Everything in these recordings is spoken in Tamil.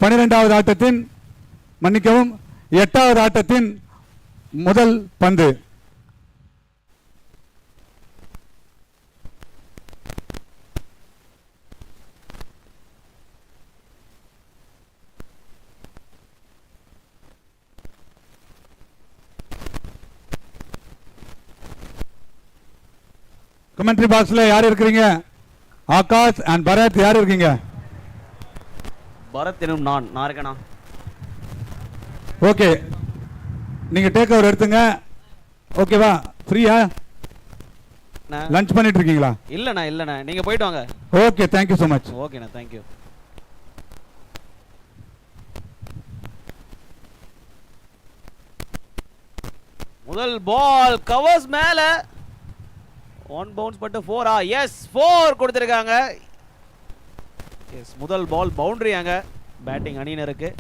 12வது ஆட்டத்தின் மன்னிக்கவும் 8வது ஆட்டத்தின் முதல் பந்து. கமெண்ட்ரி பாக்ஸ்ல யார் இருக்கீங்க? ஆகாஷ் அண்ட் பரத் யார் இருக்கீங்க? பரத் எனும் நான் இருக்கேனா? ஓகே, நீங்க டேக் ஓவர் எடுத்துங்க. ஓகேவா? ஃப்ரீயா? லஞ்ச் பண்ணிட்டு இருக்கீங்களா? இல்லண்ணா நீங்க போயிட்டு வாங்க. Okay, thank you so much. ஓகேண்ணா, தேங்க்யூ. முதல் பால் கவர்ஸ் மேல ஒன் பவுன்ஸ் பட்டு 4. எஸ் 4 கொடுத்திருக்காங்க. எஸ், முதல் பால் பவுண்டரியாங்க பேட்டிங் அணியினருக்கு.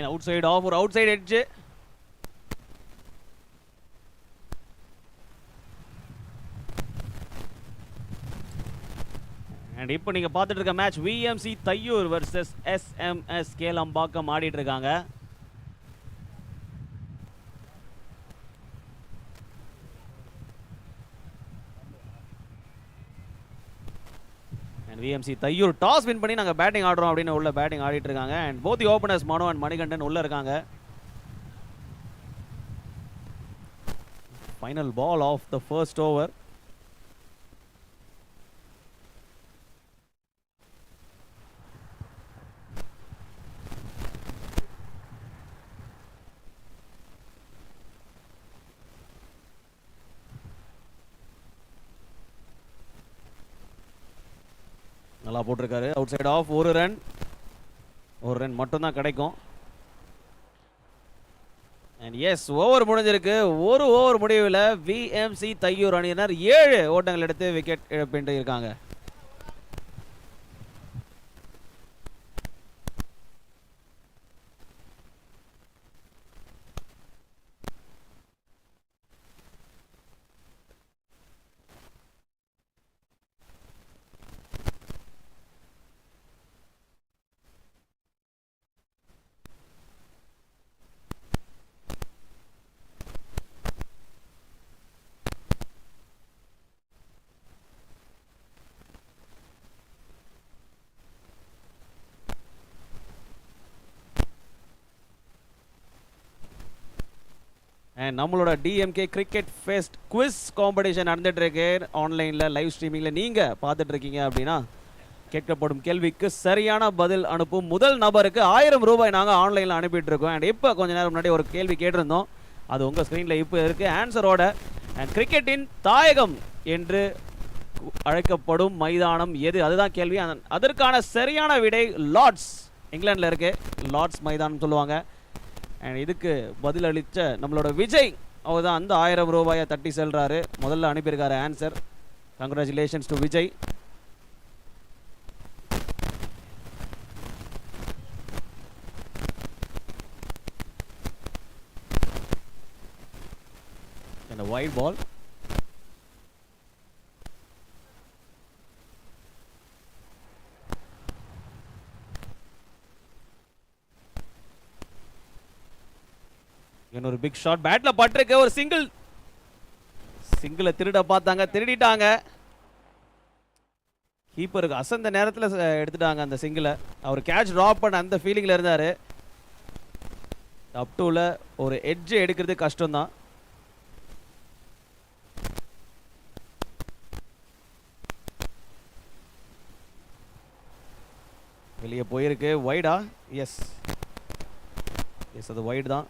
அவுட் சைடு ஆஃப், ஒரு அவுட் சைடு எட்ஜ். அண்ட் இப்போ நீங்க பார்த்துட்டு இருக்க match VMC Thaiyur versus SMS Kelambakkam ஆடிட்டு இருக்காங்க. விஎம்சி தையூர் டாஸ் வின் பண்ணி நாங்க பேட்டிங் ஆடுறோம் அப்படின்னு உள்ள பேட்டிங் ஆடிட்டு இருக்காங்க. And both the openers Mano and Manikandan உள்ள இருக்காங்க. Final ball of the first over. நல்லா போட்டிருக்காரு. அவுட் சைடு ஆஃப், ஒரு ரன் மட்டும் தான் கிடைக்கும். அண்ட் எஸ், ஓவர் முடிஞ்சிருக்கு. ஒரு ஓவர் முடிவில் விஎம்சி தையூர் அணியினர் 7 ஓட்டங்கள் எடுத்து விக்கெட் இழப்பிட்டு இருக்காங்க. நம்மளோட DMK cricket fest quiz competition நடந்துட்டு இருக்கு ஆன்லைனில் லைவ் ஸ்ட்ரீமிங்கில். நீங்கள் பார்த்துட்டு இருக்கீங்க அப்படின்னா கேட்கப்படும் கேள்விக்கு சரியான பதில் அனுப்பும் முதல் நபருக்கு 1000 ரூபாய் நாங்கள் ஆன்லைனில் அனுப்பிட்டு இருக்கோம். அண்ட் இப்போ கொஞ்ச நேரம் முன்னாடி ஒரு கேள்வி கேட்டிருந்தோம், அது உங்கள் ஸ்க்ரீனில் இப்போ இருக்குது ஆன்சரோட. அண்ட் கிரிக்கெட்டின் தாயகம் என்று அழைக்கப்படும் மைதானம் எது? அதுதான் கேள்வி. அதற்கான சரியான விடை லார்ட்ஸ், இங்கிலாண்டில் இருக்குது. லார்ட்ஸ் மைதானம் சொல்லுவாங்க. அண்ட் இதுக்கு பதில் அளித்த நம்மளோட விஜய் அவர் தான் அந்த 1000 ரூபாயை தட்டி செல்றாரு. முதல்ல அனுப்பியிருக்காரு answer. Congratulations to Vijay. and a wide ball. இன்னொரு பிக் ஷாட் பேட்ல பட்டிருக்கு. ஒரு சிங்கிளை திருட பார்த்தாங்க, திருடிட்டாங்க. கீப்பருக்கு அசந்த நேரத்தில் எடுத்துட்டாங்க அந்த சிங்கிளை. அவர் கேட்ச் ட்ராப் பண்ண அந்த ஃபீலிங்ல இருந்தாரு. அப் டூல ஒரு எட்ஜ் எடுக்கிறது கஷ்டம் தான். வெளியே போயிருக்கு. வைடா? எஸ், அது வைட் தான்.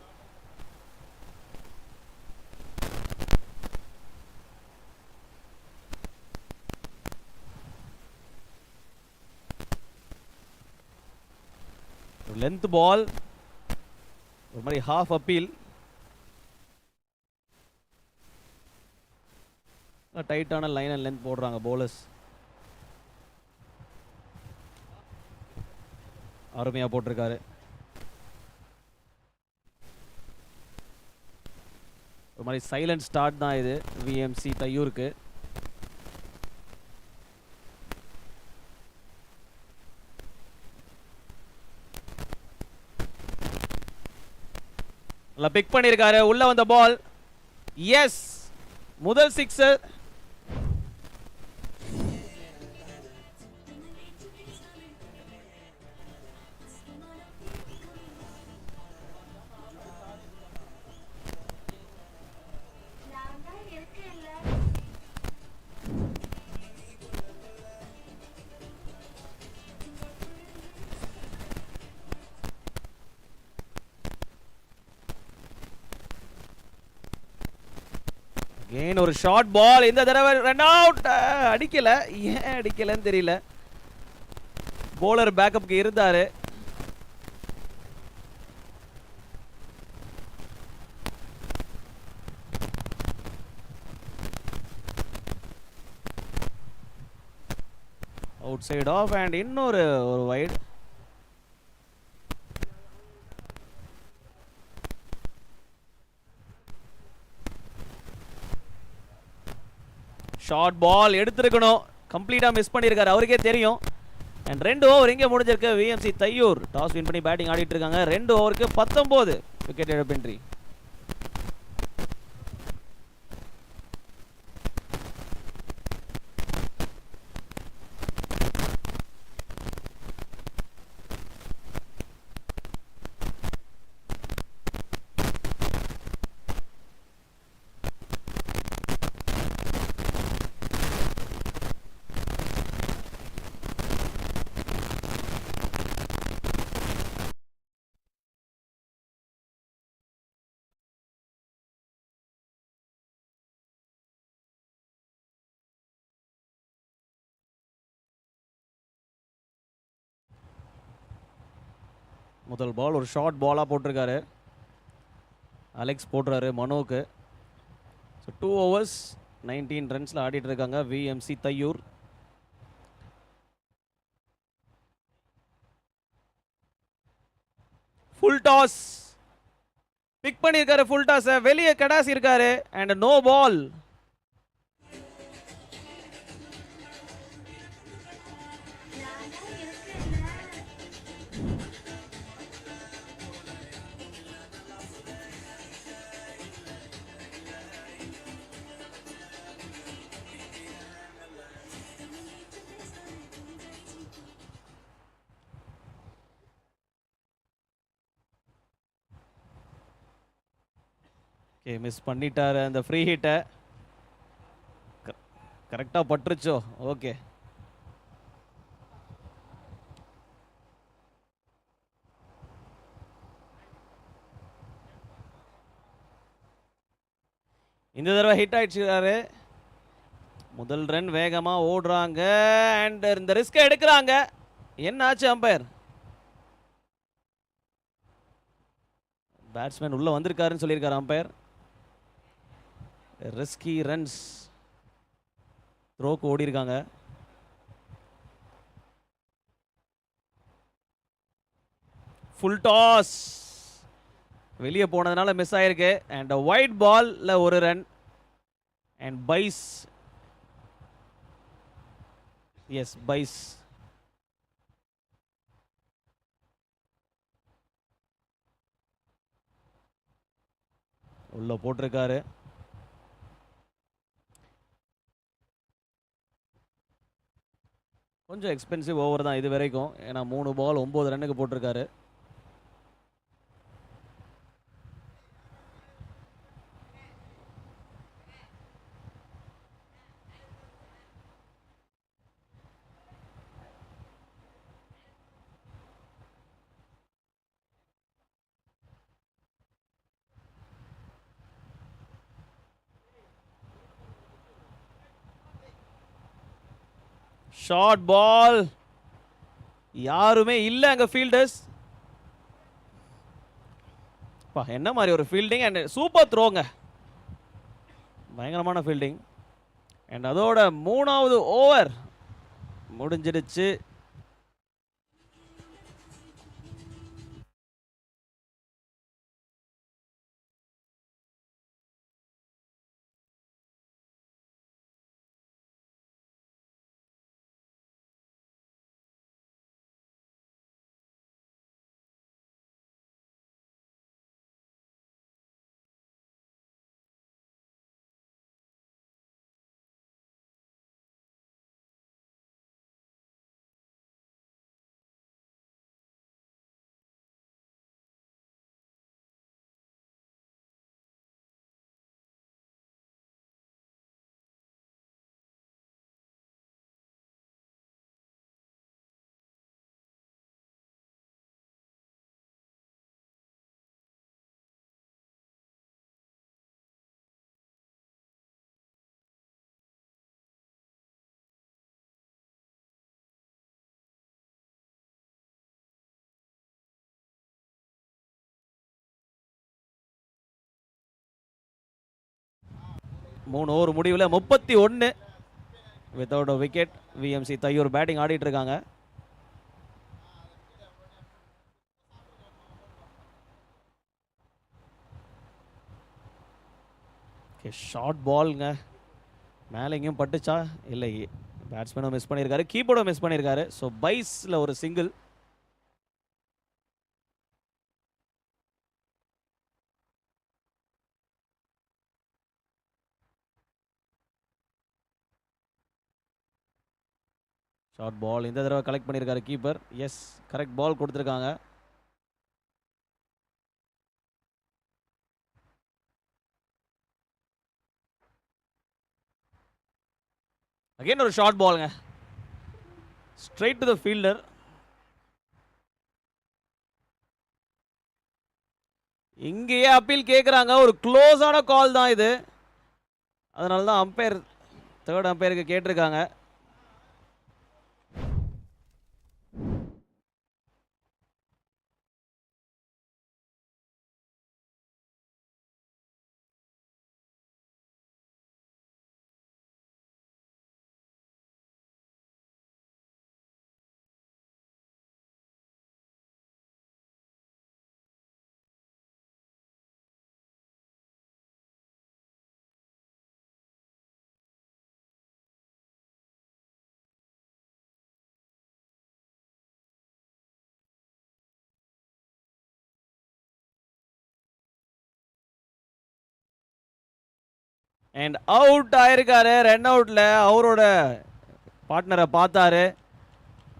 லென்த் பால், ஒரு மாதிரி ஹாஃப் அப்பீல். டைட்டான லைன் அண்ட் லென்த் போடுறாங்க bowlers. அருமையாக போட்டிருக்காரு. ஒரு மாதிரி சைலண்ட் ஸ்டார்ட் தான் இது விஎம்சி தையூருக்கு. நல்லா பிக் பண்ணியிருக்காரு. உள்ள வந்த பால் எஸ், முதல் சிக்ஸர். ஏன் ஒரு ஷார்ட் பால், இந்த தடவை ரன் அவுட். அடிக்கல, ஏன் அடிக்கலன்னு தெரியல. போலர் பேக்கப்புக்கு இருந்தாரு. அவுட் சைட் ஆஃப் அண்ட் இன்னொரு ஒரு வைட். ஷார்ட் பால் எடுத்திருக்கணும், கம்ப்ளீட்டா மிஸ் பண்ணியிருக்காரு, அவருக்கே தெரியும். அண்ட் 2 ஓவர் இங்கே முடிஞ்சிருக்கு. விஎம்சி தையூர் டாஸ் வின் பண்ணி பேட்டிங் ஆடிட்டு இருக்காங்க. 2 ஓவருக்கு 19 விக்கெட் இழப்பின்றி. முதல் பால் ஒரு ஷார்ட் பாலாக போட்டிருக்காரு. அலெக்ஸ் போடுறாரு மனோவுக்கு. ஸோ 2 overs 19 ரன்ஸில் ஆடிட்டு இருக்காங்க VMC Thaiyur. Full toss pick பண்ணியிருக்காரு. ஃபுல் டாஸ் வெளியே கடாசி இருக்காரு. And no ball. மிஸ் பண்ணிட்டாரு அந்த ஃப்ரீ ஹிட்டை. கரெக்டாக பட்டுருச்சோ? ஓகே. இந்த தடவை ஹிட் ஆயிடுச்சுறாரு. முதல் ரன் வேகமாக ஓடுறாங்க அண்ட் இந்த ரிஸ்கை எடுக்கிறாங்க. என்ன ஆச்சு அம்பையர்? பேட்ஸ்மேன் உள்ள வந்திருக்காருன்னு சொல்லியிருக்காரு அம்பையர். ரிஸ்கி ரன்ஸ் த்ரோக்கு ஓடி இருக்காங்க. ஃபுல் டாஸ் வெளியே போனதுனால மிஸ் ஆயிருக்கு. அண்ட் ஒயிட் பால்ல ஒரு ரன். அண்ட் பைஸ், எஸ் பைஸ். உள்ள போட்டிருக்காரு. கொஞ்சம் எக்ஸ்பென்சிவ் ஓவர் தான் இது வரைக்கும். ஏன்னா 3 பால் 9 ரன்னுக்கு போட்டிருக்காரு. ஷார்ட் பால், யாருமே இல்லை அங்க ஃபீல்டர்ஸ். என்ன மாதிரி ஒரு ஃபீல்டிங் அண்ட் சூப்பர் த்ரோங்க, பயங்கரமான ஃபீல்டிங். அண்ட் அதோட 3வது ஓவர் முடிஞ்சிடுச்சு. மூணு ஓவர் முடிவில் 31 without wicket. VMC Thaiyur batting ஆடிட்டு இருக்காங்க. ஷார்ட் பால்ங்க, மேலே எங்கேயும் பட்டுச்சா? இல்லை, பேட்ஸ்மேனும் மிஸ் பண்ணியிருக்காரு, கீப்போர்டும் மிஸ் பண்ணியிருக்காரு. ஸோ பைஸில் ஒரு சிங்கிள். ஷார்ட் பால் இந்த தடவை கலெக்ட் பண்ணியிருக்காரு கீப்பர். எஸ், கரெக்ட் பால் கொடுத்துருக்காங்க. அகைன் ஒரு ஷார்ட் பாலுங்க, ஸ்ட்ரைட் டு த ஃபீல்டர். இங்கேயே அப்பீல் கேட்குறாங்க. ஒரு க்ளோஸான கால் தான் இது, அதனால தான் அம்பையர், தேர்ட் அம்பையருக்கு கேட்டிருக்காங்க. அண்ட் அவுட் ஆயிருக்காரு. ரன் அவுட்ல அவரோட பார்ட்னரை பார்த்தாரு.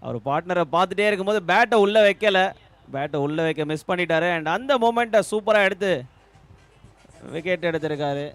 அவர் பார்ட்னரை பார்த்துட்டே இருக்கும்போது பேட்டை உள்ளே வைக்கல, பேட்டை உள்ளே வைக்க மிஸ் பண்ணிட்டாரு. அண்ட் அந்த மொமெண்ட்டை சூப்பராக எடுத்து விக்கெட் எடுத்திருக்காரு.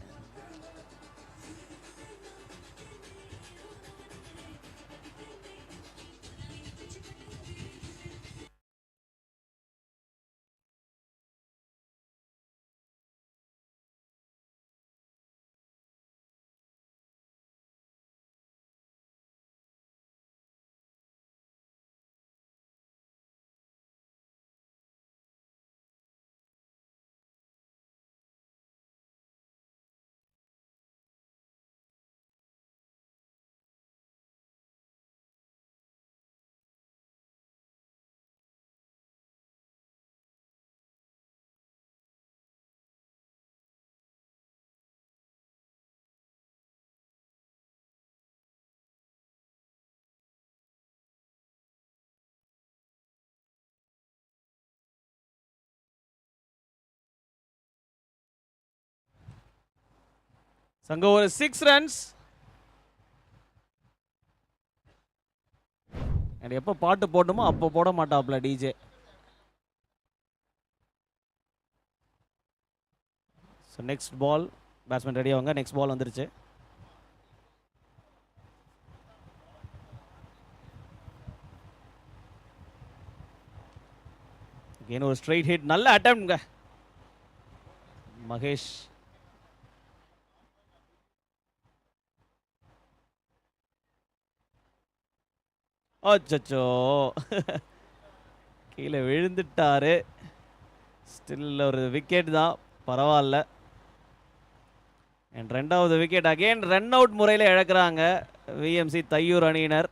அங்கே ஒரு 6 ரன்ஸ். அண்ட் எப்போ பாட்டு போடணுமோ அப்போ போட மாட்டாப்ல DJ. So next ball, batsman ready ஆகுங்க. நெக்ஸ்ட் பால் வந்துருச்சு. அகைன் ஒரு ஸ்ட்ரைட் ஹிட், நல்ல அட்டெம்ப்ட்ங்க மகேஷ். அச்சோ, கீழே விழுந்துட்டாரு. ஸ்டில் ஒரு விக்கெட் தான், பரவாயில்ல. அண்ட் ரெண்டாவது விக்கெட் அகைன் ரன் அவுட் முறையில் இழக்கிறாங்க விஎம்சி தையூர் அணியினர்.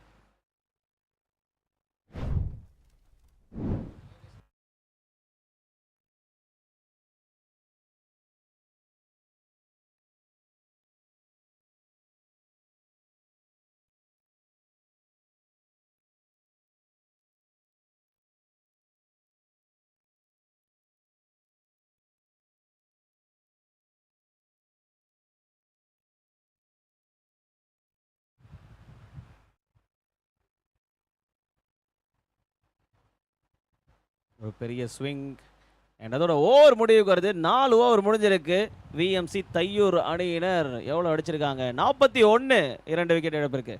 ஒரு பெரிய ஸ்விங் அண்ட் அதோட ஓவர் முடிவுக்கு வருது. 4 ஓவர் முடிஞ்சிருக்கு. விஎம்சி தையூர் அணியினர் எவ்வளோ அடிச்சிருக்காங்க? 41, 2 விக்கெட் இழப்பிருக்கு.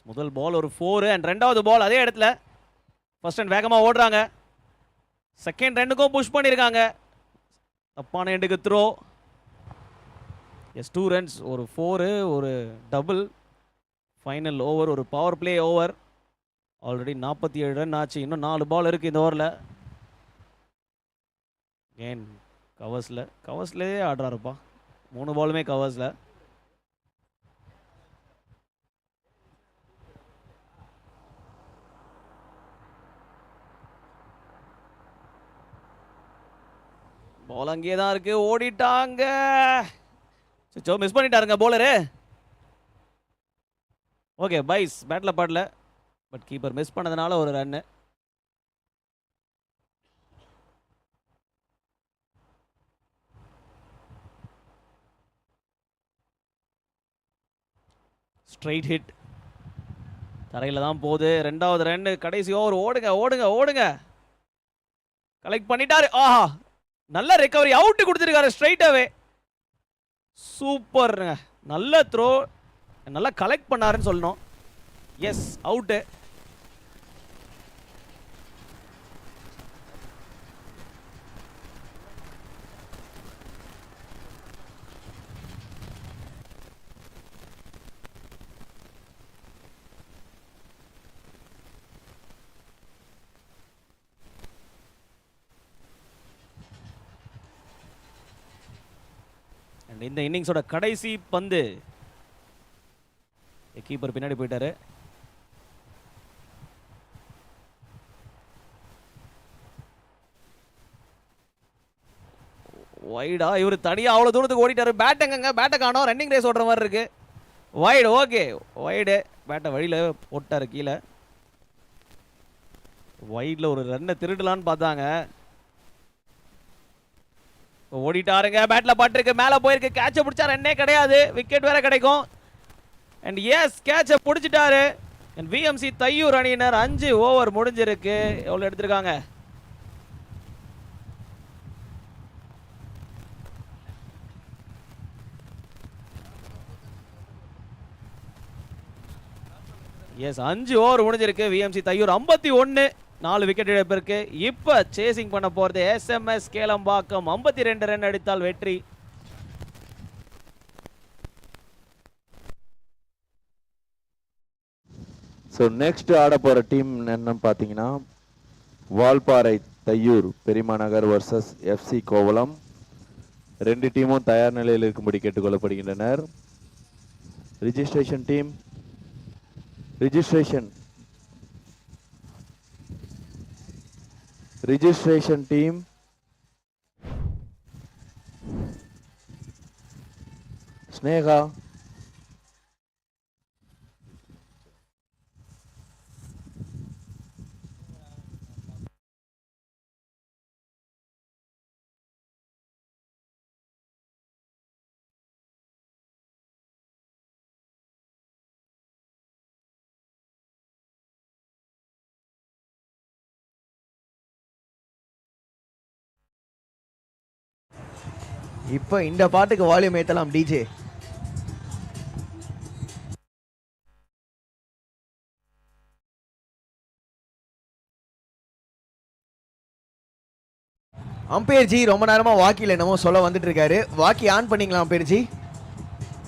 முதல் பால் ஒரு 4 அண்ட் ரெண்டாவது பால் அதே இடத்துல. ஃபர்ஸ்ட் அண்ட் வேகமாக ஓடுறாங்க. செகண்ட் ரெண்டுக்கும் புஷ் பண்ணியிருக்காங்க. தப்பான எண்டுக்கு த்ரோ. எஸ் 2 ரன்ஸ், ஒரு 4, ஒரு டபுள். ஃபைனல் ஓவர் ஒரு power play over. Already 47 run ஆச்சு. இன்னும் 4 பால் இருக்குது இந்த ஓவரில். ஏன் கவர்ஸ்லேயே ஆடுறாருப்பா. 3 பாலுமே கவர்ஸில். பால் அங்கேயே தான் இருக்கு. ஓடிட்டாங்க. மிஸ் பண்ணிட்டாருங்க போலரு. ஓகே பைஸ் பேட்டில் பாடல, பட் கீப்பர் மிஸ் பண்ணதுனால ஒரு ரன்னு. ஸ்ட்ரைட் ஹிட் தரையில் தான் போகுது. ரெண்டாவது ரன், கடைசி ஓவர். ஓடுங்க ஓடுங்க ஓடுங்க. கலெக்ட் பண்ணிட்டாரு. ஆஹா, நல்ல ரெக்கவரி. அவுட்டு கொடுத்துருக்காரு ஸ்ட்ரைட்டாவே. சூப்பருங்க. நல்ல த்ரோ, நல்லா கலெக்ட் பண்ணாருன்னு சொல்லணும். Yes, out. இந்த இன்னிங்ஸோட கடைசி பந்து. கீப்பர் பின்னாடி போயிட்டாரு. வைடா, இவர் தனியா அவ்வளவு தூரத்துக்கு ஓடிட்டாரு. பேட் எங்கங்க? பேட்டை காணோம். ரன்னிங் ரேஸ் ஓடுற மாதிரி இருக்கு. வைடு. Okay wide. பேட்டை வழியில போட்டாரு கீழே. வைட்ல ஒரு ரன்னை திருடலான்னு பார்த்தாங்க. ஓடிட்டாருங்க. பேட்ல பட்டிருக்கு, மேல போயிருக்கு. கேட்ச பிடிச்சா ரன்னே கிடையாது. விக்கெட் வேற கிடைக்கும். அண்ட் எஸ், கேட்ச பிடிச்சிட்டாரு. அண்ட் விஎம்சி தையூர் அணியினர் 5 ஓவர் முடிஞ்சிருக்கு. எவ்வளவு எடுத்திருக்காங்க? எஸ் 5 ஓவர் முடிஞ்சிருக்கு. விஎம்சி தையூர் 51, 4 விக்கெட் இழப்பிற்கு. இப்ப சேசிங் பண்ண போறது எஸ்எம்எஸ் கேளம்பாக்கம். 52 ரன் அடித்தால் வெற்றி. ஸோ நெக்ஸ்ட் ஆட போற டீம் என்னன்னு பார்த்தீங்கன்னா வால்பாறை தையூர் பெரியமா நகர் வர்சஸ் எஃப்சி கோவளம். ரெண்டு டீமும் தயார் நிலையில் இருக்கும்படி கேட்டுக்கொள்ளப்படுகின்றனர். Registration team registration team Sneha, இப்போ இந்த பாட்டுக்கு வால்யூம் ஏத்தலாம் டிஜே. அம்பையர் ஜி ரொம்ப நேரமா வாக்கில என்னமோ சொல்ல வந்துட்டு இருக்காரு. வாக்கி ஆன் பண்ணீங்களா அம்பையர் ஜி?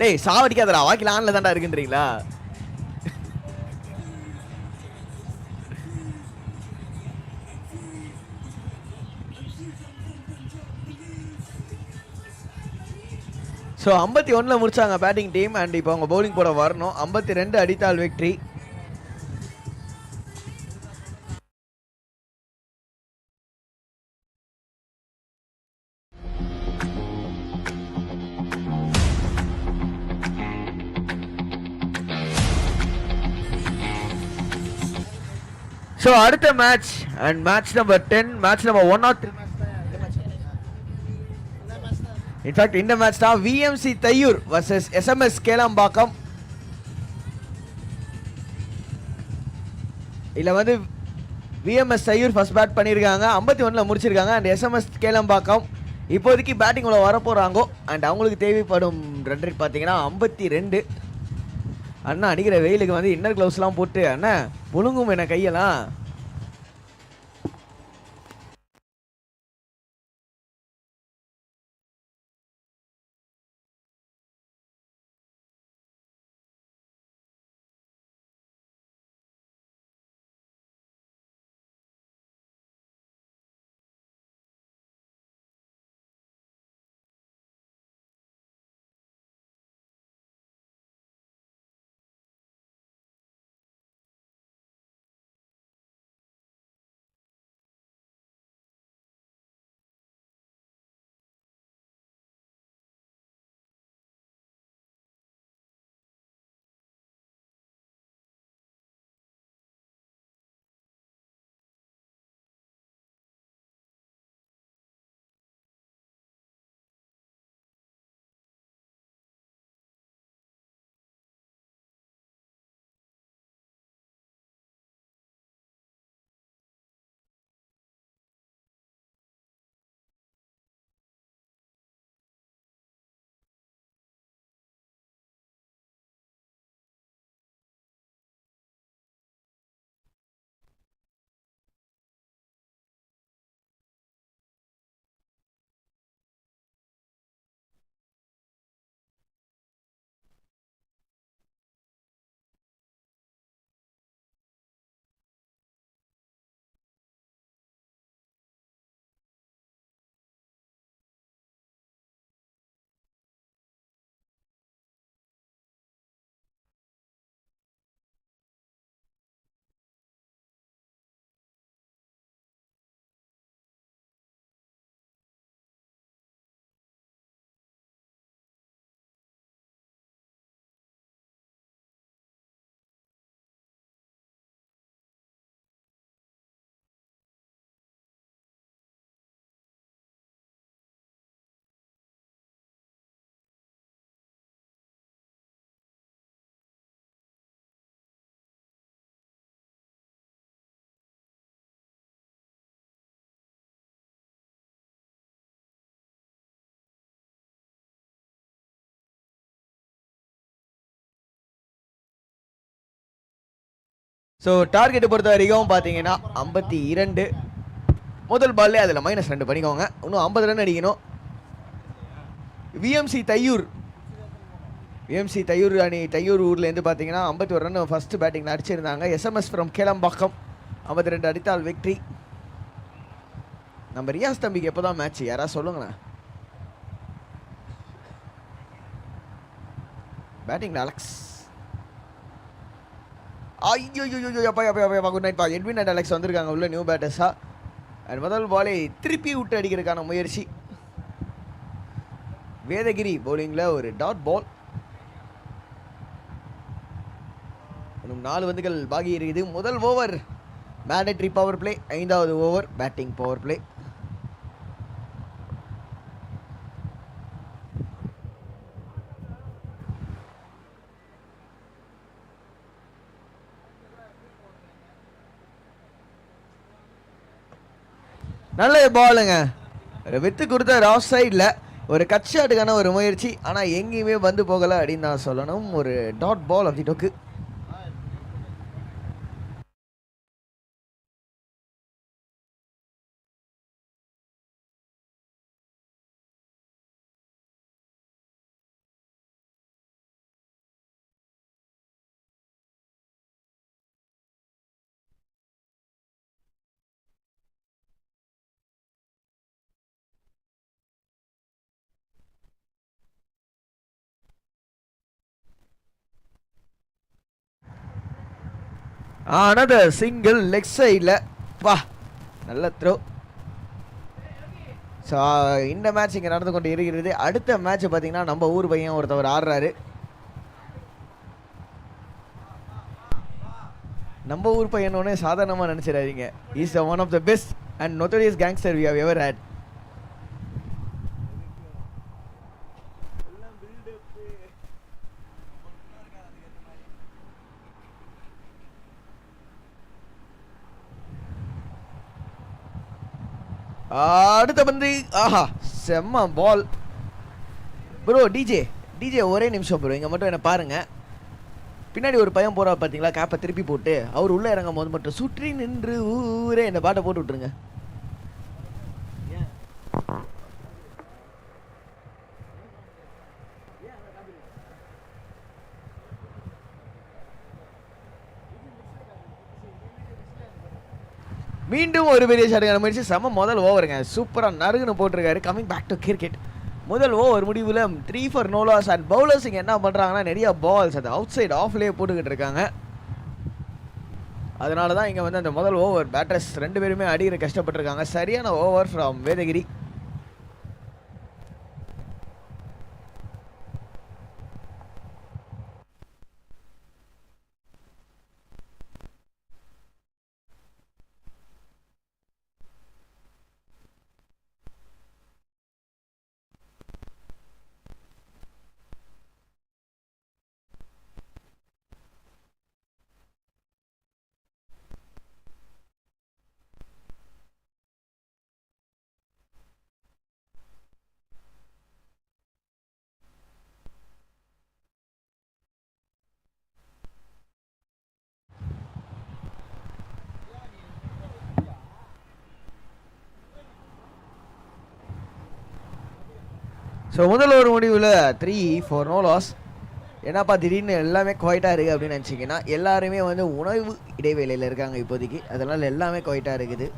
டேய் சாவடிக்காதடா, வாக்கில ஆன்ல தான்டா இருக்குன்றீங்களா? ஸோ 51 முடிச்சாங்க பேட்டிங் டீம். அண்ட் இப்போ அவங்க பவுலிங் போட வரணும். 52 அடித்தால் வெற்றி. ஸோ அடுத்த match and match number 10, match number 1 or 3. In fact இந்த மேட்ச் தான் VMC Thaiyur versus SMS Kelambakkam. இதில் வந்து விஎம்எஸ் தையூர் ஃபர்ஸ்ட் பேட் பண்ணியிருக்காங்க, 51 முடிச்சிருக்காங்க. அண்ட் எஸ்எம்எஸ் கேளம்பாக்கம் இப்போதைக்கு பேட்டிங் உள்ள வர போகிறாங்கோ. அண்ட் அவங்களுக்கு தேவைப்படும் ரன் ரேட் பார்த்தீங்கன்னா 52. அண்ணா அடிக்கிற வெயிலுக்கு வந்து இன்னர் க்ளவுஸ்லாம் போட்டு அண்ணா புழுங்கும் என்ன கையெல்லாம். ஸோ டார்கெட்டை பொறுத்த வரைக்கும் பார்த்தீங்கன்னா 52. முதல் பால்லே அதில் -2 பண்ணிக்கோங்க. இன்னும் 50 ரன் அடிக்கணும். விஎம்சி தையூர் அணி தையூர் ஊர்லேருந்து பார்த்தீங்கன்னா 51 ரன் ஃபர்ஸ்ட் பேட்டிங்கில் அடிச்சிருந்தாங்க. எஸ்எம்எஸ் ஃப்ரம் கேளம்பாக்கம் 52 அடித்தால் வெற்றி. நம்ம ரியாஸ் தம்பிக்கு எப்போ தான் மேட்ச் யாராவது சொல்லுங்களேன். Batting Alex. ஐயோ அப்பா குட் நைட் பா. எட்வின் அண்ட் அலெக்ஸ் வந்திருக்காங்க உள்ள நியூ பேட்டர்ஸா. அண்ட் முதல் பாலை திருப்பி விட்டு அடிக்கிறதுக்கான முயற்சி. வேதகிரி பவுலிங்கில் ஒரு டாட் பால். இன்னும் 4 பந்துகள் பாகி இருக்குது. முதல் ஓவர் மேண்டேட்டரி பவர் பிளே, 5வது ஓவர் பேட்டிங் பவர் பிளே. நல்ல பாலுங்க, வித்து கொடுத்தார் ஆஃப் சைடில். ஒரு கட் ஷாட்டுக்கான ஒரு முயற்சி, ஆனால் எங்கேயுமே வந்து போகலை அப்படின்னு நான் சொல்லணும். ஒரு டாட் பால் ஆஃப் தி டொக்கு. another single leg side பா நல்ல த்ரோ. ஸோ இந்த மேட்ச் இங்கே நடந்து கொண்டு இருக்கிறது. அடுத்த மேட்ச் பார்த்தீங்கன்னா நம்ம ஊர் பையன் ஒருத்தவர் ஆடுறாரு. நம்ம ஊர் பையனோடனே சாதாரணமாக நினச்சிடாதீங்க. Is one of the best and notorious gangster we have ever had. அடுத்த பந்து, ஆஹா செம்ம பால் ப்ரோ. டிஜே ஒரே நிமிஷம் ப்ரோ, இங்கே மட்டும் என்ன பாருங்க. பின்னாடி ஒரு பையன் போறா பார்த்தீங்களா, கேப்பை திருப்பி போட்டு. அவர் உள்ள இறங்கும் போது மட்டும் சுற்றி நின்று ஊரே இந்த பாட்டை போட்டு விட்டுருங்க. மீண்டும் ஒரு பெரிய ஷாட்டுக்கான முயற்சி. செம்ம முதல் ஓவருங்க, சூப்பராக நறுகுன்னு போட்டிருக்காரு. Coming back to cricket. முதல் ஓவர் முடிவில் 3 for no loss. And bowlers இங்கே என்ன பண்ணுறாங்கன்னா நிறைய பால்ஸ் அது அவுட் சைட் ஆஃப்லேயே போட்டுக்கிட்டு இருக்காங்க. அதனால தான் இங்கே வந்து அந்த முதல் ஓவர் பேட்டர்ஸ் 2 பேருமே அடிக்கிற கஷ்டப்பட்டுருக்காங்க. சரியான ஓவர் ஃப்ரம் வேதகிரி. ஸோ முதல் ஒரு முடிவில் 3 for no loss. என்னப்பா திடீர்னு எல்லாமே குவைட்டாக இருக்குது அப்படின்னு நினச்சிங்கன்னா, எல்லாருமே வந்து உணவு இடைவேளையில் இருக்காங்க இப்போதைக்கு. அதனால் எல்லாமே குவைட்டாக இருக்குது.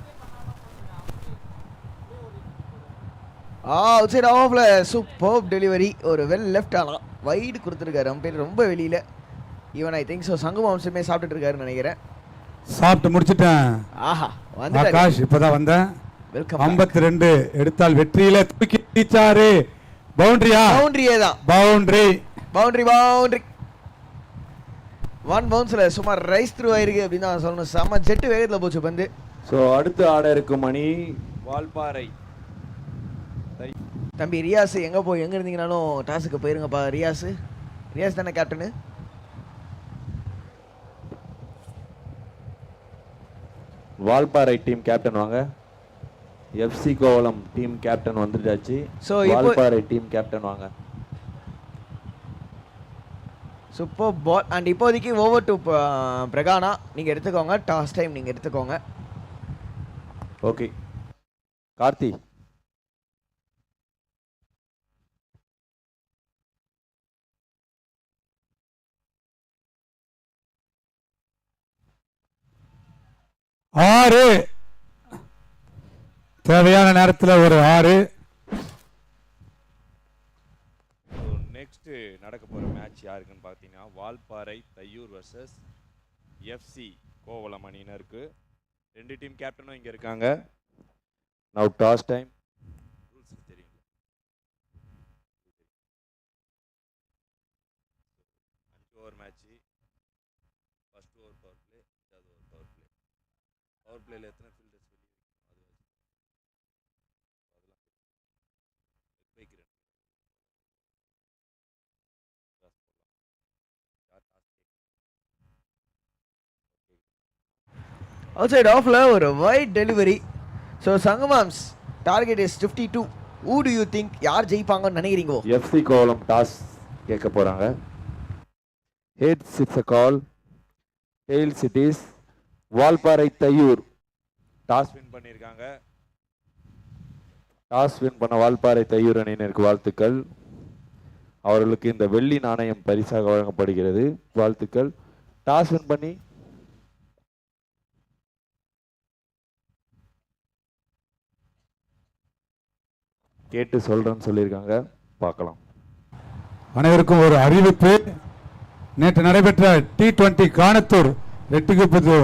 அவுட் சைட் ஆஃப்ல சூப்பர் டெலிவரி. ஒரு வெல் லெஃப்ட் ஆனால் வைடு கொடுத்துருக்காரு அம்பையர், ரொம்ப வெளியில். ஈவன் ஐ திங்க் ஸோ சங்கு வம்சமே சாப்பிட்டுட்டு இருக்காருன்னு நினைக்கிறேன். சாப்பிட்டு முடிச்சிட்டேன். ஆஹா வந்து ஆகாஷ் இப்போதான் வந்தேன். வெல்கம். 52 எடுத்தால் வெற்றியில தூக்கி வீச்சாரு. பவுண்டரியா? பவுண்டரியே தான். பவுண்டரி. 1 பவுன்ஸ்ல சும்மா ரைஸ் த்ரூ ஆயிருக்கு அப்படின்னு தான் சொல்லணும். செம்ம ஜெட்டு வேகத்தில் போச்சு பந்து. ஸோ அடுத்து ஆட இருக்கும் அணி வால்பாறை. தம்பி ரியாஸ் எங்கே இருந்தீங்கனாலும் டாஸுக்கு போயிருங்கப்பா. ரியாஸ் தானே கேப்டனு? வால்பாறை டீம் கேப்டன் வாங்க. எஃப்சி கோவளம் டீம் கேப்டன் வந்துட்டாச்சு. ஸோ வால்பாறை டீம் கேப்டன் வாங்க. Super ball. அண்ட் இப்போதைக்கு ஓவர் டு பிரகானா. நீங்கள் எடுத்துக்கோங்க, டாஸ் டைம் நீங்கள் எடுத்துக்கோங்க. ஓகே கார்த்தி. ஆறு. தேவையான நேரத்தில் ஒரு 6. நெக்ஸ்ட் நடக்க போற மேட்ச் யாருக்குன்னு பார்த்தீங்கன்னா வால்பாறை தையூர் வர்சஸ் எஃப்சி கோவளம் அணியினருக்கு. 2 டீம் கேப்டனும் இங்க இருக்காங்க. Now toss time. ரூல்ஸ் தெரியும். 5 over match. First over power play, ரெண்டாவது ஓவர் பவர் பிளே. பவர் பிளேல எத்தனை ஃபீல்டர்ஸ் வெளியே வைக்கிறேன். அவுட் சைட் ஆஃப்ல ஒரு wide delivery. So Sangamams target is 52. Who do you think யார் ஜெயிப்பாங்கன்னு நினைக்கிறீங்க? எஃப்சி கோவளம் டாஸ் கேட்க போறாங்க. Heads it's a call, tails it is Valparai Thaiyur. Toss win பண்ணியிருக்காங்க. டாஸ் வின் பண்ண வால்பாறை தையூர் அணியினருக்கு வாழ்த்துக்கள். அவர்களுக்கு இந்த வெள்ளி நாணயம் பரிசாக வழங்கப்படுகிறது. வாழ்த்துக்கள். டாஸ் வின் பண்ணி கேட்டு சொல்றேன்னு சொல்லியிருக்காங்க. பார்க்கலாம். அனைவருக்கும் ஒரு அறிவிப்பு. நேற்று நடைபெற்ற T20 காணத்தூர் வெட்டுக்குப்பது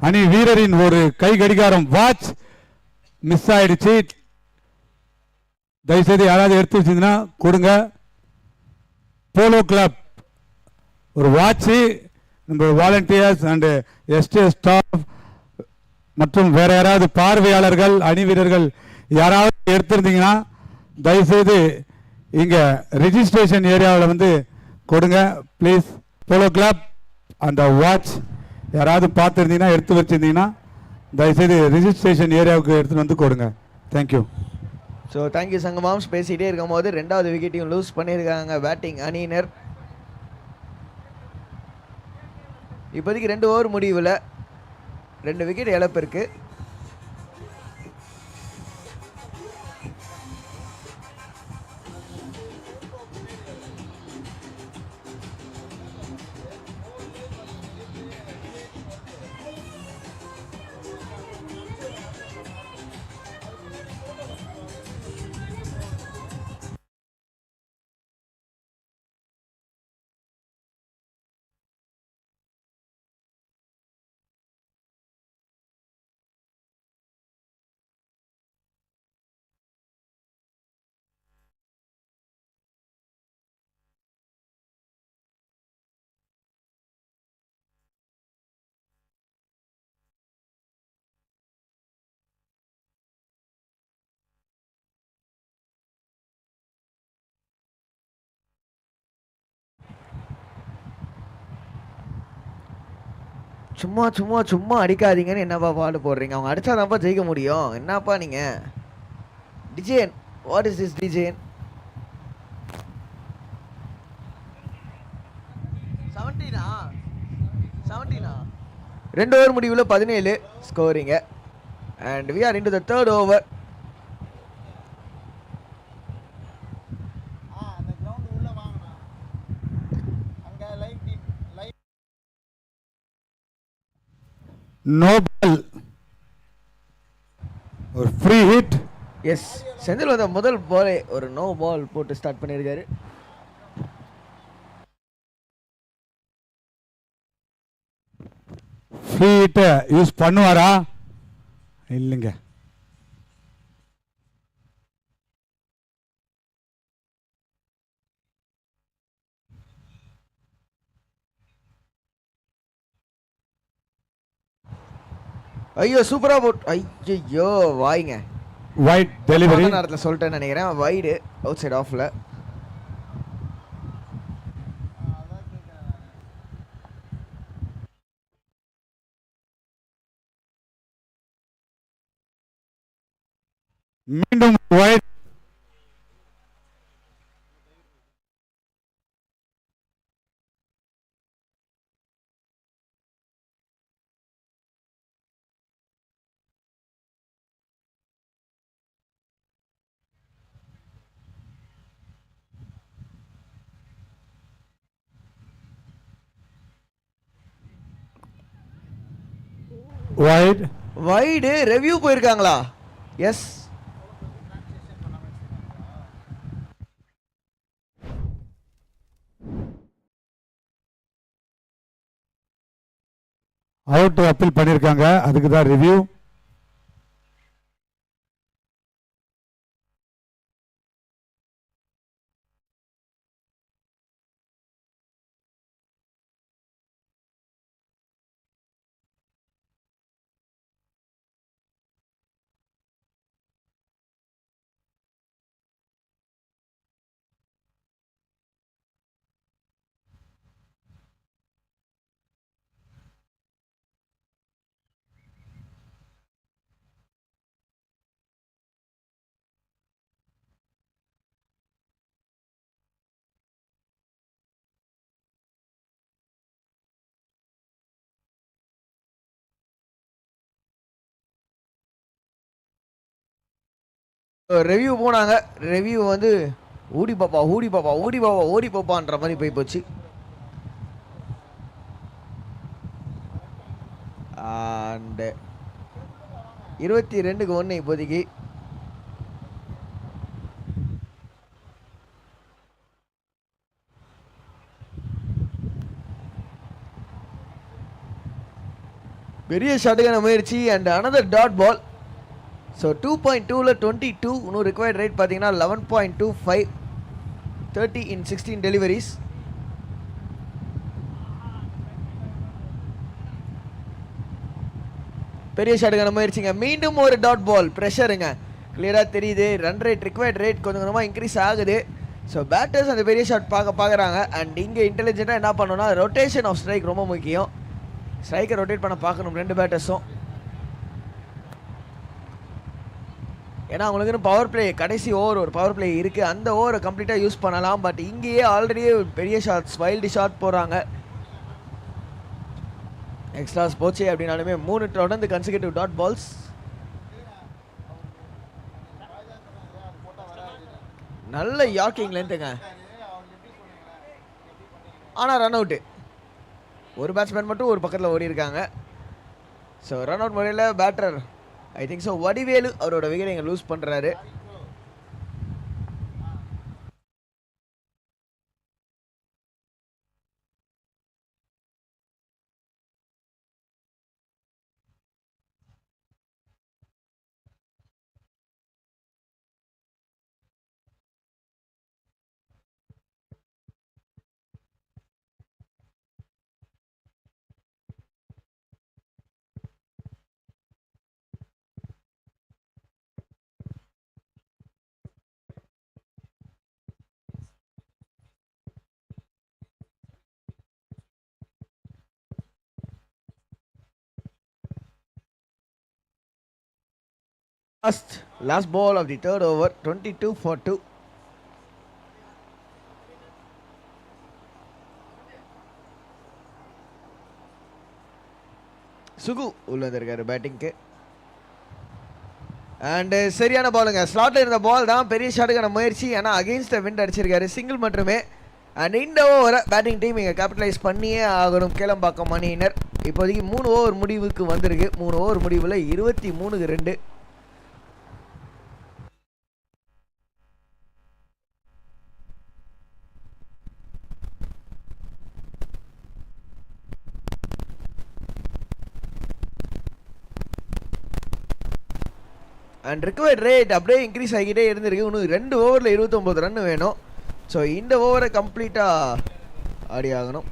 அணி வீரரின் ஒரு கை கடிகாரம் வாட்ச் மிஸ் ஆயிடுச்சு. தயவுசெய்து யாராவது எடுத்து வச்சிருந்தீங்கன்னா கொடுங்க. போலோ கிளப் ஒரு வாட்ச், நம்ம வாலண்டியர்ஸ் அண்ட் எஸ்டிஎஸ் ஸ்டாஃப் மற்றும் வேற யாராவது பார்வையாளர்கள் அணி வீரர்கள் யாராவது எடுத்திருந்தீங்கன்னா தயவுசெய்து இங்க ரெஜிஸ்ட்ரேஷன் ஏரியாவில் வந்து கொடுங்க ப்ளீஸ். போலோ கிளப் அந்த வாட்ச் யாராவது பார்த்துருந்தீங்கன்னா எடுத்து வச்சிருந்தீங்கன்னா தயவுசெய்து ரெஜிஸ்ட்ரேஷன் ஏரியாவுக்கு எடுத்துகிட்டு வந்து கொடுங்க. தேங்க்யூ. So thank you Sangamams. பேசிகிட்டே இருக்கும் போது 2வது விக்கெட்டையும் லூஸ் பண்ணியிருக்காங்க பேட்டிங் அணியினர். இப்போதைக்கு 2 ஓவர் முடிவில் 2 விக்கெட் இழப்பு இருக்கு. சும்மா சும்மா சும்மா அடிக்காதீங்கன்னு என்னப்பா பாடு போடுறீங்க? அவங்க அடிச்சாதான்ப்பா ஜெயிக்க முடியும். என்னப்பா நீங்க டிஜேன்? வாட் இஸ் திஸ் டிஜேன்? 17 2 ஓவர் முடிவில் 17 ஸ்கோரிங்க. And we are into the 3rd over. No ball, ஒரு ஃப்ரீ ஹிட். எஸ், செந்தில் வந்த முதல் பாலே ஒரு நோ பால் போட்டு ஸ்டார்ட் பண்ணியிருக்காரு. ஃப்ரீ ஹிட்டை யூஸ் பண்ணுவாரா? இல்லைங்க. ஐயோ சூப்பரா போட். ஐயோ வாய்ங்க. வைட் டெலிவரி நேரத்தில் சொல்லிட்டேன்னு நினைக்கிறேன். வைடு அவுட் சைட் ஆஃப்ல. மீண்டும் வைட். wide. வைடு ரெவ்யூ போயிருக்காங்களா? எஸ். அவுட் அப்பீல் பண்ணியிருக்காங்க, அதுக்கு தான் ரிவ்யூ. ரெவ்யூ போனாங்க. ரெவ்யூ வந்து ஊடி பாப்பா ஊடி பாப்பா ஓடி பாப்பா ஓடி பாப்பான்ற மாதிரி போய் போச்சு. அண்டு 22-1 இப்போதைக்கு. பெரிய ஷாட்டுக்கான முயற்சி and another dot ball. So 2.2ல 22. இன்னும் ரிக்வயர்ட் ரேட் பார்த்தீங்கன்னா 11.25. 30 in 16 டெலிவரிஸ். பெரிய ஷாட்டுக்கான முயற்சிங்க. மீண்டும் ஒரு டாட் பால். ப்ரெஷருங்க கிளியராக தெரியுது. ரன் ரேட் ரிக்வயர்ட் ரேட் கொஞ்சம் கொஞ்சமாக இன்க்ரீஸ் ஆகுது. ஸோ பேட்டர்ஸ் அந்த பெரிய ஷாட் பார்க்குறாங்க. அண்ட் இங்கே இன்டெலிஜென்ட்டாக என்ன பண்ணணும்னா ரொட்டேஷன் ஆஃப் ஸ்ட்ரைக் ரொம்ப முக்கியம். ஸ்ட்ரைக்கை ரொட்டேட் பண்ண பார்க்கணும் ரெண்டு பேட்டர்ஸும். ஏன்னா அவங்களுக்குன்னு பவர் பிளே கடைசி ஓவர் ஒரு பவர் பிளே இருக்குது. அந்த ஓவரை கம்ப்ளீட்டாக யூஸ் பண்ணலாம். பட் இங்கேயே ஆல்ரெடி பெரிய ஷாட்ஸ் வைல்டு ஷாட் போகிறாங்க. எக்ஸ்ட்ராஸ் போச்சு அப்படின்னாலுமே 3 தொடர்ந்து கன்சிகூட்டிவ் டாட் பால்ஸ். நல்ல யார்க்கிங் லென்த்துங்க. ஆனால் ரன் அவுட்டு. ஒரு பேட்ஸ்மேன் மட்டும் ஒரு பக்கத்தில் ஓடி இருக்காங்க. ஸோ ரன் அவுட் முறையில் batter I think so Vadivelu அவரோட விக்கெட்டை இங்கே லூஸ் பண்ணுறாரு. Last ball of the third over, 22 for 2. Sukhu உள்ள வந்திருக்காரு பேட்டிங்க்கு. அண்ட் சரியான பாலுங்க. ஸ்லாட்ல இருந்த பால் தான். பெரிய ஷாட்டுக்கான முயற்சி. ஆனால் அகெயின்ஸ்ட் விண்ட் அடிச்சிருக்காரு. சிங்கிள் மட்டுமே. அண்ட் இந்த ஓவரை பேட்டிங் டீம் இங்கே கேபிட்டலைஸ் பண்ணியே ஆகணும் கேளம்பாக்கம் அணியினர். இப்போதைக்கு 3 ஓவர் முடிவுக்கு வந்திருக்கு. 3 ஓவர் முடிவில் 23-2. அண்ட் ரிக்வயர்ட் ரேட் அப்படியே இன்க்ரீஸ் ஆகிக்கிட்டே இருந்திருக்கு. இன்னும் 2 ஓவரில் 29 ரன் வேணும். ஸோ இந்த ஓவரை கம்ப்ளீட்டாக ஆடி ஆகணும்.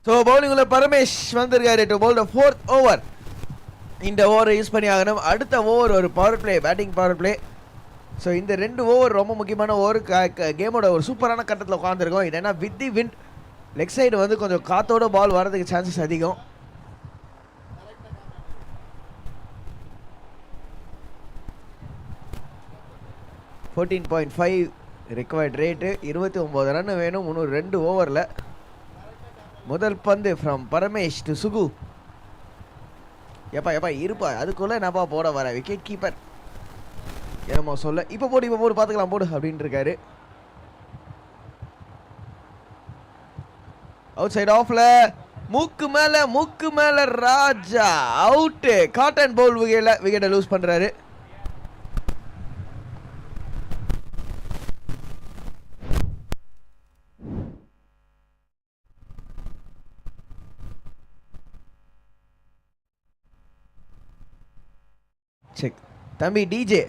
ஸோ பவுலிங்கில் பரமேஷ் வந்திருக்காரு to bowl the 4th over. இந்த ஓவரை யூஸ் பண்ணி ஆகணும். அடுத்த ஓவர் ஒரு power play, batting power play. So இந்த 2 ஓவர் ரொம்ப முக்கியமான ஓவர். கேமோட ஒரு சூப்பரான கட்டத்தில் உட்காந்துருக்கோம். இது என்ன with the wind leg side வந்து கொஞ்சம் காத்தோட பால் வரதுக்கு சான்சஸ் அதிகம். $14.5 ரிக்வயர்ட் ரேட்டு. 29 ரன் வேணும் இன்னும் 2 ஓவரில். முதல் பந்து ஃப்ரம் பரமேஷ் டு சுகு. எப்பா இருப்பா, அதுக்குள்ளே என்னப்பா போட வர விக்கெட் கீப்பர் என்னமோ சொல்ல. இப்போ போடு பார்த்துக்கலாம் போடு அப்படின்ட்டு இருக்காரு. அவுட் சைடு ஆஃப்ல மூக்கு மேல ராஜா அவுட்டு. காட்டன் பவுல் விக்கெட்டை லூஸ் பண்றாரு. செக் தம்பி டிஜே,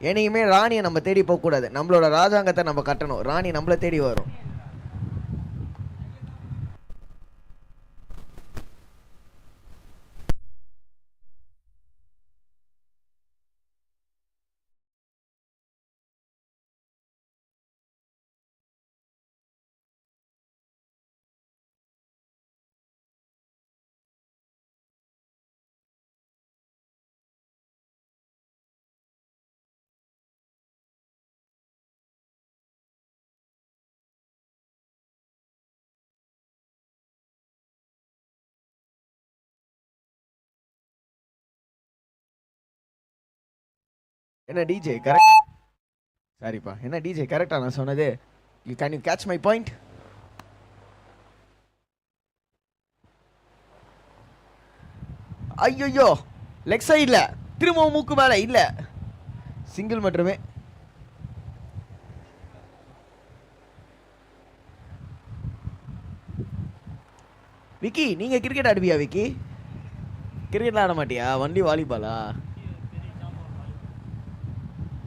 என்னைக்குமே ராணியை நம்ம தேடி போகக்கூடாது. நம்மளோட ராஜாங்கத்தை நம்ம கட்டணும். ராணி நம்மளை தேடி வரும். என்ன டிஜே கரெக்ட்? சாரிப்பா, என்ன டிஜே கரெக்டா நான் சொன்னது? Can you catch my point? ஐயோ லெக் சைட்ல திரும்பவும் மூக்கு மேல இல்ல, சிங்கிள் மட்டுமே. விக்கி, நீங்க கிரிக்கெட் ஆடுவியா விக்கி? கிரிக்கெட்லாம் ஆட மாட்டியா? ஒன்லி வாலிபாலா?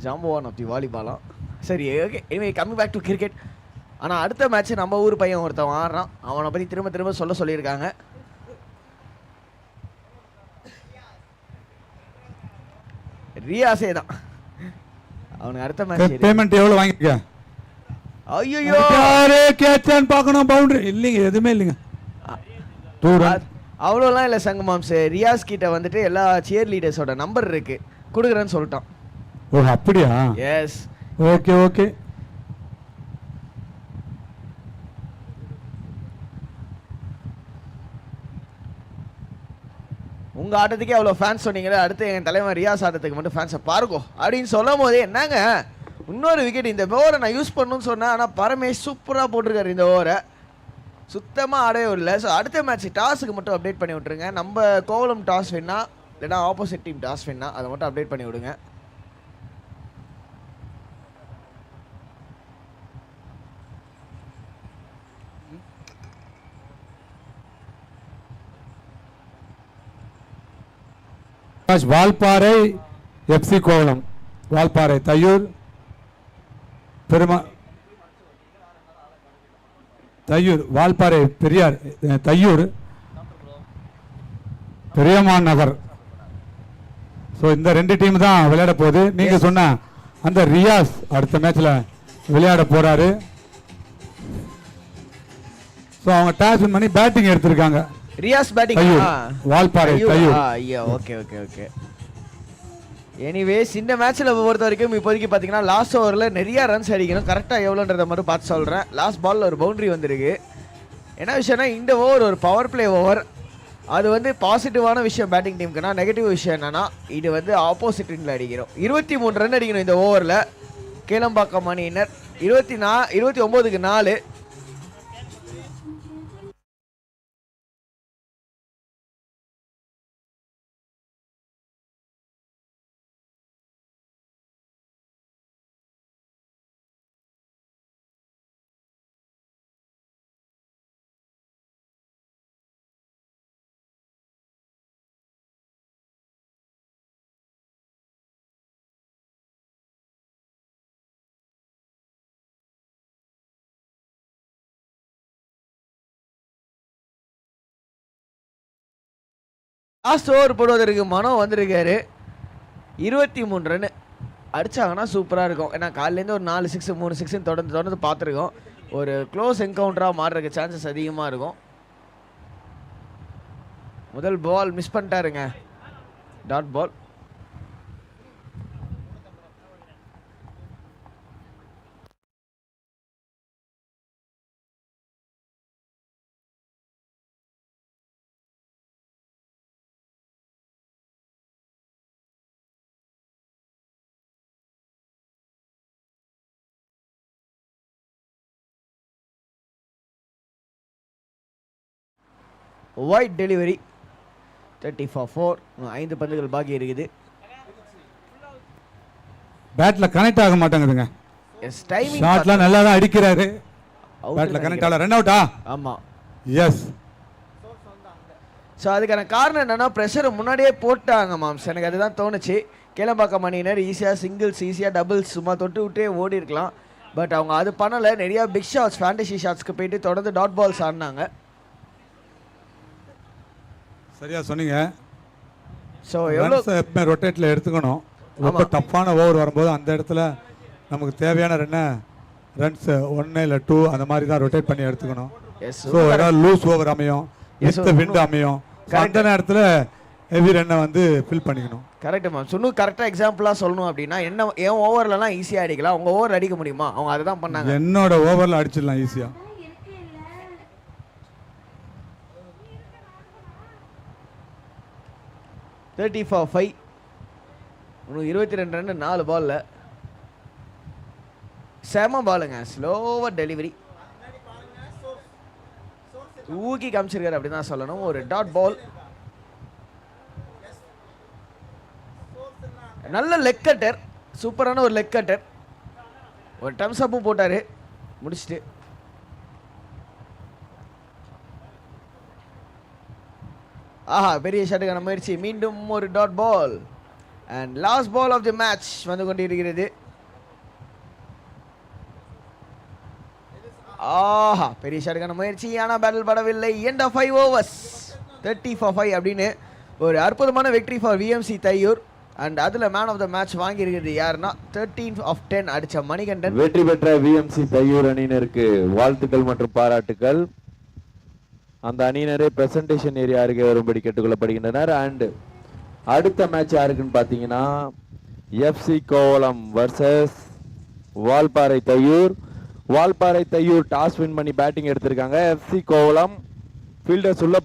ஜாம்பவான் ஆஃப் தி வாலிபாலாம். சரி okay, anyway coming back to cricket. ஆனால் அடுத்த மேட்ச் நம்ம ஊர் பையன் ஒருத்தன் ஆடுறான். அவனை பற்றி திரும்ப சொல்லியிருக்காங்க. ரியாஸே தான் அவனுக்கு அடுத்த மேட்ச். பேமெண்ட் எவ்வளவு வாங்கிக்க? ஐயோ கேட்சான்னு பார்க்கணும். பவுண்டரி இல்லைங்க, எதுவுமே இல்லைங்க. அவ்வளோலாம் இல்லை சங்கமாம்ஸ். ரியாஸ் கிட்ட வந்துட்டு எல்லா சியர் லீடர்ஸோட நம்பர் இருக்கு, கொடுக்குறேன்னு சொல்லிட்டான். ஓ அப்படியா? எஸ். ஓகே. உங்க ஆட்டத்துக்கே அவ்வளோ ஃபேன்ஸ் சொன்னீங்களே, அடுத்து என் தலைவன் ரியாஸ் ஆட்டத்துக்கு மட்டும் ஃபேன்ஸை பாருங்கோ அப்படின்னு சொல்லும் போதே என்னங்க இன்னொரு விக்கெட். இந்த ஓவரை நான் யூஸ் பண்ணணும்னு சொன்னேன், ஆனால் பரமேஷ் சூப்பராக போட்டிருக்காரு இந்த ஓவரை. சுத்தமாக ஆடவே இல்லை. ஸோ அடுத்த மேட்ச் டாஸுக்கு மட்டும் அப்டேட் பண்ணி விட்ருங்க. நம்ம கோவலம் டாஸ் வேணா இல்லைனா ஆப்போசிட் டீம் டாஸ் வேணா அதை மட்டும் அப்டேட் பண்ணி விடுங்க. வால்பாறை எஃப்சி கோவளம், வால்பாறை தையூர் தையூர், வால்பாறை பெரியார் தையூர் பெரியமான் நகர். ஸோ இந்த 2 டீம் தான் விளையாட போகுது. நீங்க சொன்ன அந்த ரியாஸ் அடுத்த மேட்ச்ல விளையாட போறாரு. ஸோ அவங்க டாஸ் வின் பண்ணி பேட்டிங் எடுத்திருக்காங்க. ரியாஸ் பேட்டிங், வால்பாறை தையூர். ஐயா ஓகே. எனிவேஸ் இந்த மேட்ச்சில் பொறுத்த வரைக்கும் இப்போதைக்கு பார்த்தீங்கன்னா லாஸ்ட் ஓவரில் நிறைய ரன்ஸ் அடிக்கணும். கரெக்டாக எவ்வளோன்றதை மட்டும் பார்த்து சொல்கிறேன். லாஸ்ட் பாலில் ஒரு பவுண்டரி வந்திருக்கு. என்ன விஷயம்னா இந்த ஓவர் ஒரு பவர் பிளே ஓவர். அது வந்து பாசிட்டிவான விஷயம் பேட்டிங் டீமுக்குன்னா. நெகட்டிவ் விஷயம் என்னன்னா இது வந்து ஆப்போசிட் டீமில் அடிக்கணும். 23 ரன் அடிக்கணும் இந்த ஓவரில். கேளம்பாக்கம் அணியினர் 29க்கு 4. லாஸ்ட் ஓவர் போடுவதற்கு மனோ வந்திருக்காரு. 23 ரன். அடிச்சாங்கன்னா சூப்பராக இருக்கும். ஏன்னா காலையிலேருந்து ஒரு 4 6 3 6 தொடர்ந்து தொடர்ந்து பார்த்துருக்கோம். ஒரு க்ளோஸ் என்கவுண்டராக மாறுறதுக்கு சான்சஸ் அதிகமாக இருக்கும். முதல் பால் மிஸ் பண்ணிட்டாருங்க, dot ball. Wide delivery 30 for 4. 5 பந்துகள் பாக்கி இருக்குது. பேட்ல கனெக்ட் ஆக மாட்டேங்குதுங்க. எஸ், டைமிங் ஷாட்லாம் நல்லா தான் அடிக்கிறாரு. பேட்ல கனெக்ட் ஆகல. ரன் அவுட்டா? ஆமா. எஸ். ஸோ அதுக்கான காரணம் என்னன்னா ப்ரெஷரை முன்னாடியே போட்டாங்க மாம்ஸ். எனக்கு அதுதான் தோணுச்சு. கேளம்பாக்கம் அணியினர் ஈஸியாக சிங்கிள்ஸ், ஈஸியாக டபுள்ஸ் சும்மா தொட்டு விட்டே ஓடி இருக்கலாம். பட் அவங்க அது பண்ணலை. நிறையா பிக் ஷாட்ஸ், ஃபேண்டசி ஷாட்ஸ்க்கு போயிட்டு தொடர்ந்து டாட் பால்ஸ் ஆடினாங்க. சரியா சொன்னீங்க. ஸோ எவ்வளோ எப்பவுமே ரொட்டேட்டில் எடுத்துக்கணும். ரொம்ப டஃப்பான ஓவர் வரும்போது அந்த இடத்துல நமக்கு தேவையான ரன்ஸ் 1 இல்லை 2 அந்த மாதிரி தான் ரொட்டேட் பண்ணி எடுத்துக்கணும். ஸோ ஏதாவது லூஸ் ஓவர் அமையும், விண்ட் அமையும். அந்த நேரத்தில் ஹெவி ரன்னை வந்து ஃபில் பண்ணிக்கணும். Correct ma'am. இன்னும் கரெக்டாக எக்ஸாம்பிளாக சொல்லணும் அப்படின்னா என்ன, என் ஓவர்லலாம் ஈஸியாக அடிக்கலாம், அவங்க ஓவர் அடிக்க முடியுமா? அவங்க அதை தான் பண்ணாங்க. என்னோட ஓவரில் அடிச்சிடலாம் ஈஸியாக. Thirty for 5. இன்னும் 22 ரன் 4 பால்ல. செம பாலுங்க, ஸ்லோவர் டெலிவரி. ஊக்கி காமிச்சிருக்காரு அப்படின்னு தான் சொல்லணும். ஒரு டாட் பால். நல்ல லெக் கட்டர், சூப்பரான ஒரு லெக் கட்டர். ஒரு டம்ஸ் அப்பும் போட்டாரு முடிச்சுட்டு. ஆஹா, பெரிய ஷாட்டுக்கான முயற்சி. மீண்டும் ஒரு dot ball. And last ball of the match வந்து கொண்டிருக்கிறது. ஆஹா, பெரிய ஷாட்டுக்கான முயற்சி, ஆனால் பேட்டில் படவில்லை. எண்ட் ஆஃப் 5 overs 30 for 5 அப்படின்னு ஒரு அற்புதமான வெற்றி ஃபார் விஎம்சி தையூர். அண்ட் அதில் மேன் ஆஃப் த மேட்ச் வாங்கியிருக்கிறது யாருன்னா 13 of 10 அடித்த மணிகண்டன். வெற்றி பெற்ற விஎம்சி தையூர் அணியினருக்கு வாழ்த்துக்கள் மற்றும் பாராட்டுக்கள். அந்த அணியினரே பிரசன்டேஷன் ஏரியா அருகே வரும்படி கேட்டுக்கொள்ளப்படுகின்றனர். அண்ட் அடுத்த மேட்ச் யாருக்குன்னு பார்த்தீங்கன்னா FC Kovalam versus Valparai Thaiyur. Valparai Thaiyur toss win பண்ணி பேட்டிங் எடுத்திருக்காங்க. எஃப்சி கோவளம் ஃபீல்டர்ஸ் உள்ள